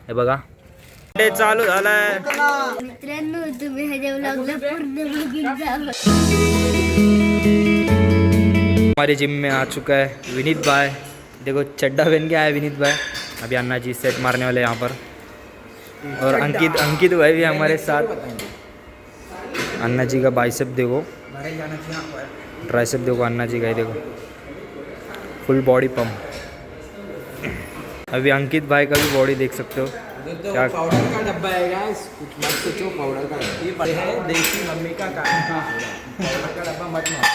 हे बघा ते चालू झालाय मित्रांनो, तुम्ही ह्या व्लॉगला पूर्ण बघून जावा. हमारे जिम में आ चुका है विनीत भाई. देखो चड्डा पहन के आया विनीत भाई. अभी अन्ना जी सेट मारने वाले यहाँ पर. और अंकित भाई भी हमारे साथ. अन्ना जी का बाइसेप देखो, ट्राइसेप देखो, अन्ना जी का देखो, फुल बॉडी पंप. अभी अंकित भाई का भी बॉडी देख सकते हो. क्या पाउडर का डब्बा है गाइस, कुछ मत सोचो. पाउडर का ये है देसी मम्मी का काम. पाउडर का डब्बा मत मारो.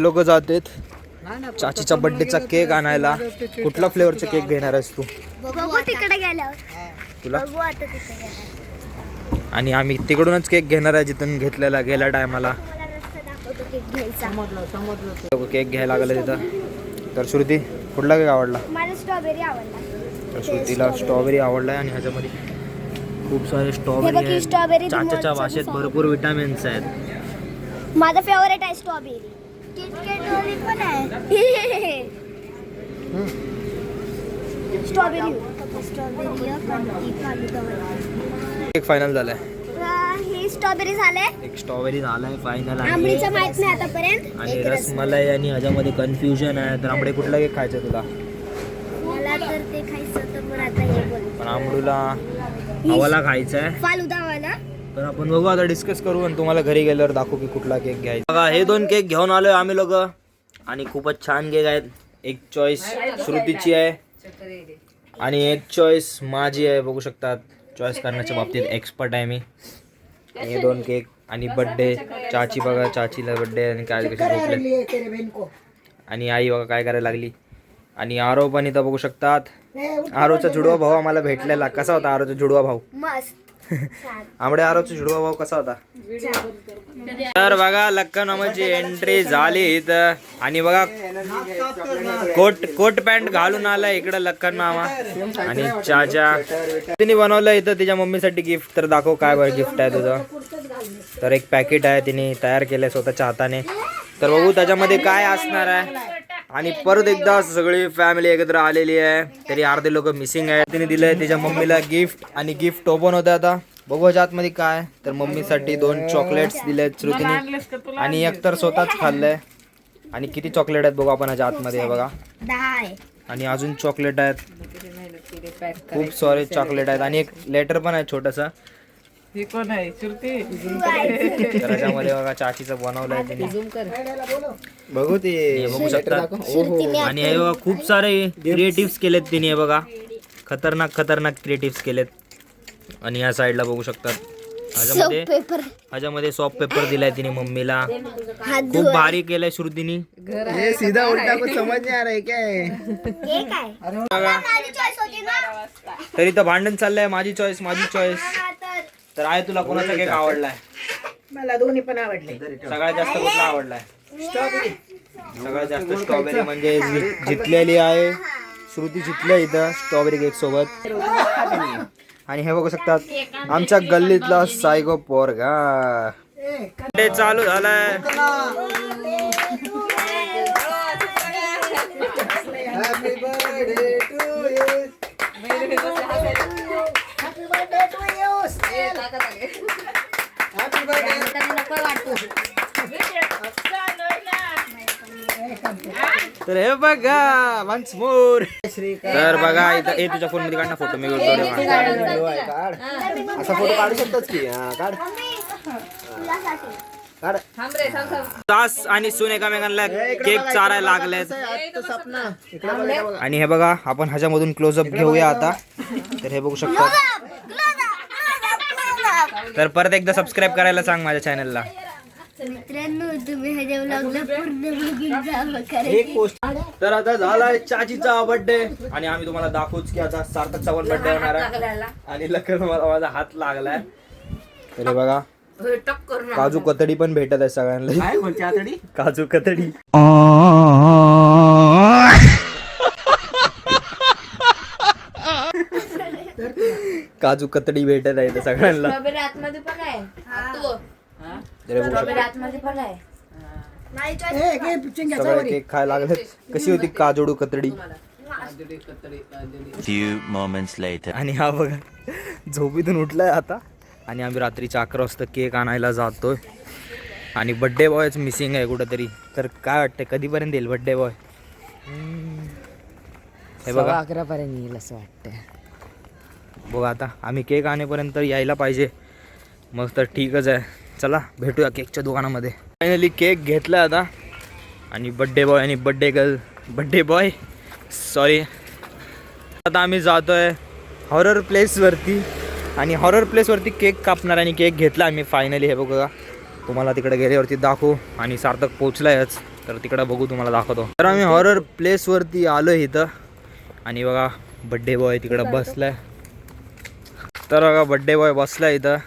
लोक जातात चाचीचा बर्थडेचा केक आणायला. कुठला फ्लेवरचा केक घेणार आहेस तू? बघू तिकडे गेल्यावर. तुला बघू आता तिकडे गेल्यावर. आणि आम्ही तिकडूनच केक घेणार आहे जिथून घेतलेला गेल्या टायमाला. मला रस्ता दाखवतो केक घ्यायचा. केक घ्यायला लागला तिथं. तर श्रुती कुठला केक आवडला? मला स्ट्रॉबेरी आवडला. तर श्रुतीला स्ट्रॉबेरी आवडलाय आणि ह्याच्यामध्ये खूप सारे हे स्ट्रॉबेरी बघ, ही आहेत. स्ट्रॉबेरी चाच्याच्या भाषेत भरपूर विटामिन्स आहेत. माझा फेवरेट आहे स्ट्रॉबेरी. किटकॅट वाली पण आहे. स्ट्रॉबेरी केक फायनल झालाय. ही स्ट्रॉबेरी झाले. एक स्ट्रॉबेरी झालाय फायनल. आंबळीचं माहित नाही आतापर्यंत. आणि रसमलाई आणि ह्याच्यामध्ये कन्फ्युजन आहे. तर आंबडे कुठला केक खायचा तुला? मला तर ते खायचं तर पण आता हे बोल. पण आंबडूला हवाला खायचा आहे. फालुदावाला. तर आपण बघू आता, डिस्कस करू आणि तुम्हाला घरी गेल्यावर दाखवू की कुठला केक घ्यायचा. बघा हे 2 केक घेऊन आलोय आम्ही लोक आणि खूपच छान केक आहेत. एक चॉईस श्रुतीची आहे आणि एक चॉईस माझी आहे. बघू शकतात चॉईस करण्याच्या बाबतीत एक्सपर्ट आहे मी. हे 2 केक आणि बर्थडे चाची. बघा चाचीला बर्थडे आणि काय कशी झोपले. आणि आई बघा काय करायला लागली. आणि आरो पण इथं बघू शकतात. आरोचा जुडवा भाऊ आम्हाला भेटलेला. कसा होता आरोचा जुडवा भाऊ? मस्त. आंबडे आरोचा जुडवा भाऊ कसा होता? तर बघा लक्कन मामाची एंट्री झाली इथं. आणि बघा कोट पॅन्ट घालून आला इकडं लक्कन मामा. आणि चाचा तिने बनवलं इथं तिच्या मम्मीसाठी गिफ्ट. तर दाखव काय बरं गिफ्ट आहे तुझं. तर एक पॅकेट आहे तिने तयार केलंय स्वतःच्या हाताने. तर बघू त्याच्यामध्ये काय असणार आहे. आणि परत एकदा सगळी फॅमिली एकत्र आलेली आहे. तरी अर्धे लोक मिसिंग आहे. तिने दिलंय तिच्या मम्मीला गिफ्ट आणि गिफ्ट ओपन होतं आता. बघू ह्याच्या आतमध्ये काय. तर मम्मीसाठी 2 चॉकलेट्स दिलेत श्रुतीने आणि एक तर स्वतःच खाल्लंय. आणि किती चॉकलेट आहेत बघू आपण ह्याच्या आतमध्ये. हे बघा 10 आहे. आणि अजून चॉकलेट आहेत. खूप सारे चॉकलेट आहेत आणि एक लेटर पण आहे छोटसा. ही कोण आहे श्रुती? तर ह्याच्यामध्ये बघा चाचीचं बनवलंय तिने. बघू ते बघू शकतात. आणि हे बघा खूप सारे क्रिएटिव्स केलेत तिने. हे बघा खतरनाक क्रिएटिव्स केलेत. आणि या साईडला बघू शकतात ह्याच्यामध्ये सॉफ्ट पेपर दिलाय तिने मम्मीला. खूप भारी केलंय श्रुतीने. ये सीधा उल्टा कुछ समझ नहीं आ रहा है क्या है? हे काय? माझी चॉईस होती ना. तरी तर भांडण चाललंय. माझी चॉईस. तर आहे तुला कोणाचा केक आवडलाय? मला दोन्ही पण आवडले. सगळ्यात जास्त कुठला आवडलाय? सगळ्यात जास्त स्ट्रॉबेरी म्हणजे जितलेली आहे. श्रुती जितल्या इथं स्ट्रॉबेरी केक सोबत. आणि हे बघू शकतात आमच्या गल्लीतला सायको पोरगा. ते चालू झालाय. Happy birthday to you. Happy birthday to you. Happy birthday. तर हे बघा वन्स मोर. तर बघा इथं हे तुझ्या फोन मध्ये काढ ना फोटो. मी काढ. असा फोटो काढू शकतोस की? काढ काढ. सास आणि सून एकामेकांना केक चारायला लागलेत. आणि हे बघा आपण ह्याच्यामधून क्लोजअप घेऊया आता. तर हे बघू शकता. तर परत एकदा सबस्क्राईब करायला सांग माझ्या चॅनलला. मित्रांनो, तुम्ही ह्या व्लॉगला पूर्ण बघून जावा. तर आता झालाय चाचीचा बर्थडे आणि आम्ही तुम्हाला दाखवूच की आता सार्थकचा पण बर्थडे होणार आहे. आणि लखन मला माझा हात लागलाय. तर हे बघा काजू कतडी पण भेटत आहे सगळ्यांना. काजू कतडी. काजू कतडी भेटत आहे सगळ्यांना. सगळे केक खायला लागले. कशी होती काजूडू कतडी? Few moments later. आणि हा बघा झोपीतून उठलाय आता. आणि आम्ही रात्रीच्या 11 वाजता केक आणायला जातोय. आणि बड्डे बॉयच मिसिंग आहे कुठंतरी. तर काय वाटतं कधीपर्यंत येईल बड्डे बॉय? हे बघा 11 पर्यंत येईल असं वाटतंय. बघा आता आम्ही केक आणेपर्यंत यायला पाहिजे. मग तर ठीकच आहे. चला भेटूया केकच्या दुकानामध्ये. फायनली केक घेतला आता. आणि बड्डे बॉय आणि बड्डे बॉय सॉरी. आता आम्ही जातोय हॉरर प्लेसवरती. आणि हॉरर प्लेसवरती केक कापणार आणि केक घेतला आम्ही फायनली. हे बघा तुम्हाला तिकडे गेल्यावरती दाखवू. आणि सार्थक पोचलायच तर तिकडं बघू तुम्हाला दाखवतो. तर आम्ही हॉरर प्लेसवरती आलो इथं. आणि बघा बड्डे बॉय तिकडं बसलाय. तर बघा बड्डे बॉय बसलाय इथं.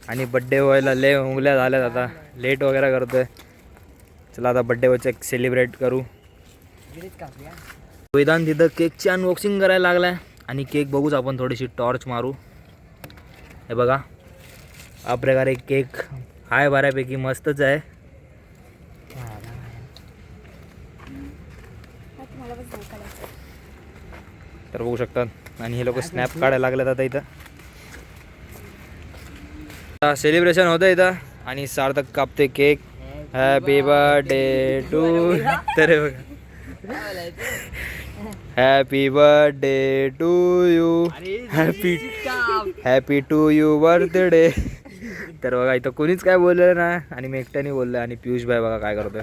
आणि बड्डे बॉयला लय उंगल्या झाल्यात आता. लेट वगैरे करतोय. चला आता बड्डे बॉयचं एक सेलिब्रेट करू. वेदांत तिथं केकची अनबॉक्सिंग करायला लागलाय. आणि केक बघूच आपण थोडीशी टॉर्च मारू. हे बघा हा प्रकारे केक आहे बऱ्यापैकी मस्तच आहे. तर बघू शकतात. आणि हे लोक स्नॅप काढायला लागलेत आता इथं. सेलिब्रेशन होतं इथं. आणि सार्थक कापते केक. Happy birthday to. तर बघा happy birthday to you. Happy to you birthday. तर बघा इथं कोणीच काय बोललेलं नाही. आणि मी एकट्याने बोललो. आणि पियुष भाई बघा काय करतोय.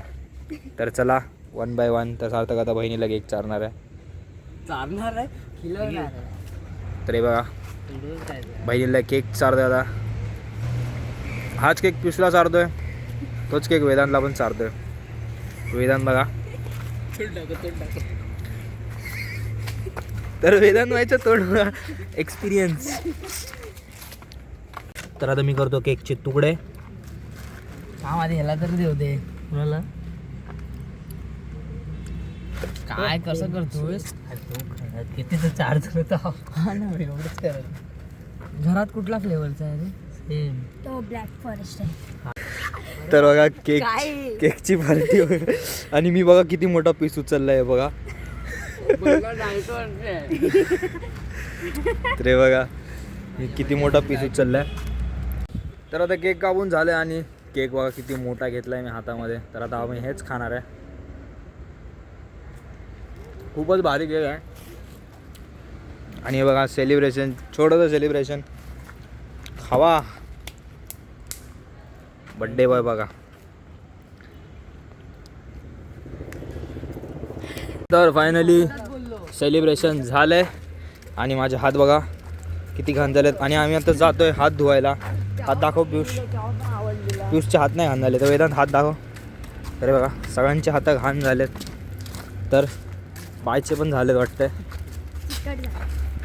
तर चला 1 by 1. तर सार्थक आता बहिणीला केक चारणार आहे. तर हे बघा बहिणीला केक चारतोय आता. हाच केक पियुषला चारतोय. तोच केक वेदांतला पण चारतोय. वेदांत बघा. तर वेदांत व्हायचं थोडं एक्सपिरियन्स. तर आता मी करतो केकचे तुकडे. आधी ह्याला तर देऊ दे कुणाला. काय कसं करतोयस? किती तर चार्ज करतो. एवढंच करत. घरात कुठला फ्लेवरचा आहे रे? सेम तो ब्लॅक फॉरेस्ट आहे. तर बघा केकची पार्टी वगैरे. आणि मी बघा किती मोठा पीस उचललाय बघा. तर हे बघा मी किती मोठा पीस उचललाय. तर आता केक कापून झालं. आणि केक बघा किती मोठा घेतलाय मी हातामध्ये. तर आता आम्ही हेच खाणार आहे. खूपच भारी केक आहे. आणि हे बघा सेलिब्रेशन छोटंसं सेलिब्रेशन. खावा बड्डे बॉय बघा. तर फायनली सेलिब्रेशन झालंय. आणि माझे हात बघा किती घाण झालेत. आणि आम्ही आता जातोय हात धुवायला. हात दाखव पियुष. पियुषचे हात नाही घाण झाले. तर वेदांत हात दाखव. तर बघा सगळ्यांचे हात घाण झालेत. तर पायचे पण झालेत वाटतंय.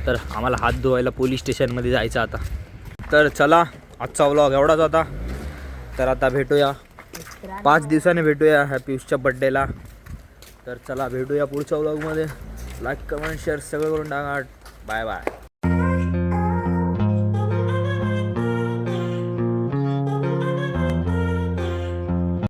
तर आम्हाला हात धुवायला पोलीस स्टेशनमध्ये जायचं आता. तर चला आजचा व्लॉग एवढाच होता. तर आता भेटूया 5 दिवसाने भेटूया ह्या पियुषच्या बड्डेला. तर चला भेटूया पुढच्या व्लॉगमध्ये. लाईक कमेंट शेअर सगळं करून टाका. Bye bye.